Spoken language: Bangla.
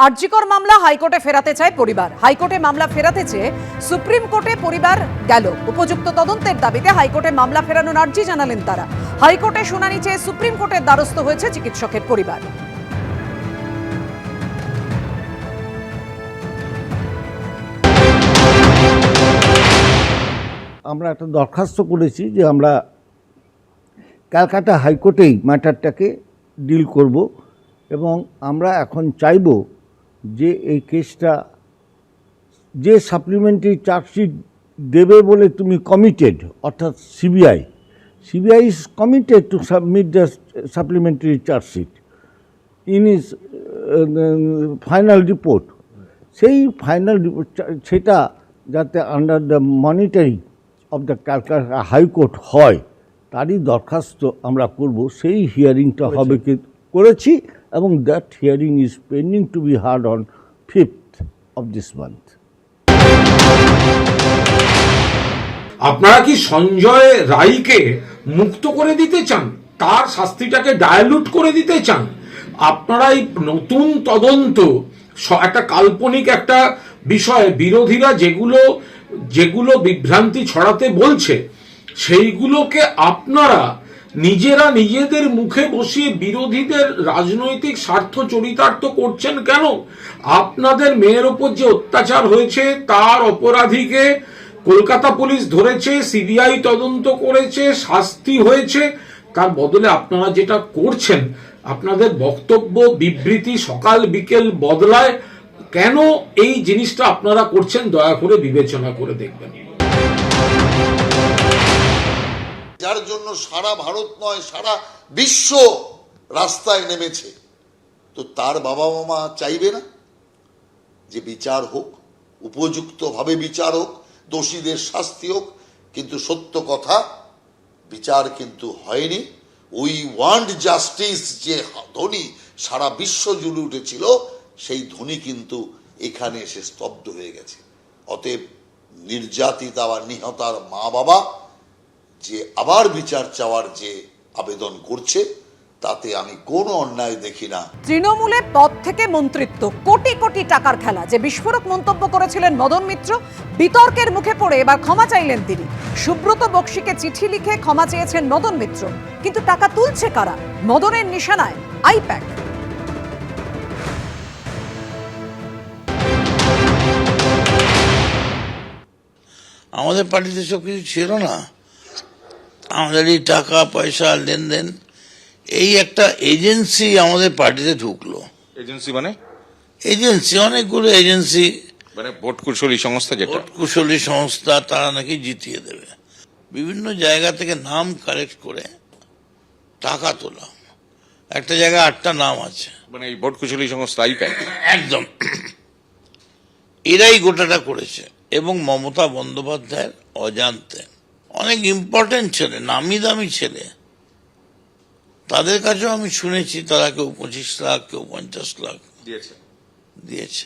আরজিকর মামলা হাইকোর্টে ফেরাতে চায় পরিবার। হাইকোর্টে মামলা ফেরাতে চেয়ে সুপ্রিম কোর্টে পরিবার গেল। উপযুক্ত তদন্তের দাবিতে হাইকোর্টে মামলা ফেরানোর আর্জি জানালেন তারা। হাইকোর্টে শুনানি চেয়ে সুপ্রিম কোর্টের দ্বারস্থ হয়েছে চিকিৎসকের পরিবার। আমরা একটা দরখাস্ত করেছি যে আমরা ক্যালকাটা হাইকোর্টেই ম্যাটারটাকে ডিল করব এবং আমরা এখন চাইব যে এই কেসটা যে সাপ্লিমেন্টারি চার্জশিট দেবে বলে তুমি কমিটেড, অর্থাৎ CBI is committed to submit the supplementary chargesheet in is final report. সেই ফাইনাল সেটা যাতে under the monitoring of the Calcutta high court হয় তারই দরখাস্ত আমরা করব। সেই হিয়ারিংটা হবে করেছি এবং that hearing is pending to be heard on 5th of this month. আপনারা কি সঞ্জয় রায়কে মুক্ত করে দিতে চান? তার শাস্তিটাকে ডায়ালুট করে দিতে চান? আপনারা এই নতুন তদন্ত একটা কাল্পনিক একটা বিষয়, বিরোধীরা যেগুলো বিভ্রান্তি ছড়াতে বলছে সেইগুলোকে আপনারা নিজেরা নিজেদের মুখে বসিয়ে বিরোধীদের রাজনৈতিক স্বার্থ চরিতার্থ করছেন কেন? আপনাদের মেয়ের ওপর যে অত্যাচার হয়েছে তার অপরাধীকে কলকাতা পুলিশ ধরেছে, সিবিআই তদন্ত করেছে, শাস্তি হয়েছে, তার বদলে আপনারা যেটা করছেন, আপনাদের বক্তব্য বিবৃতি সকাল বিকেল বদলায় কেন? এই জিনিসটা আপনারা করছেন, দয়া করে বিবেচনা করে দেখবেন। যার জন্য সারা ভারত নয় সারা বিশ্ব রাস্তায় নেমেছে, তো তার বাবা মা চাইবে না যে বিচার হোক, উপযুক্তভাবে বিচার হোক, দোষীদের শাস্তি হোক? কিন্তু সত্য কথা, বিচার কিন্তু হয়নি। উই ওয়ান্ট জাস্টিস যে ধ্বনি সারা বিশ্ব জুড়ে উঠেছিল, সেই ধ্বনি কিন্তু এখানে এসে স্তব্ধ হয়ে গেছে। অতএব নির্যাতিতা বা নিহতার মা বাবা যে আবার বিচার চাওয়ার যে আবেদন করছে, তাতে আমি কোনো অন্যায় দেখি না। তৃণমূলে পদ থেকে মন্ত্রিত্ব, কোটি কোটি টাকার খেলা, যে বিস্ফোরক মন্তব্য করেছিলেন মদন মিত্র, বিতর্কের মুখে পড়ে এবার ক্ষমা চাইলেন তিনি। সুব্রত বক্সিকে চিঠি লিখে ক্ষমা চেয়েছেন মদন মিত্র, কিন্তু টাকা তুলছে কারা? মদনের নিশানায় আইপ্যাক। আমাদের পার্টিতে সব কিছু ছিল না। আমাদের এই টাকা পয়সা লেনদেন, এই একটা এজেন্সি আমাদের পার্টিতে ঢুকলো। এজেন্সি মানে? এজেন্সি, অনেকগুলো এজেন্সি, মানে ভোট কুশলী সংস্থা, যেটা ভোট কুশলী সংস্থা, তারা নাকি জিতিয়ে দেবে। বিভিন্ন জায়গা থেকে নাম কালেক্ট করে টাকা তোলা। একটা জায়গায় 8টা নাম আছে, মানে এই ভোট কুশলী সংস্থা আইপ্যাক। একদম এরাই গোটাটা করেছে। এবং মমতা বন্দ্যোপাধ্যায়ের অজান্তে অনেক ইম্পর্টেন্ট ছেলে, নামি দামি ছেলে, তাদের কাছেও আমি শুনেছি তারা কেউ 25 লাখ, কেউ 50 লাখ দিয়েছে।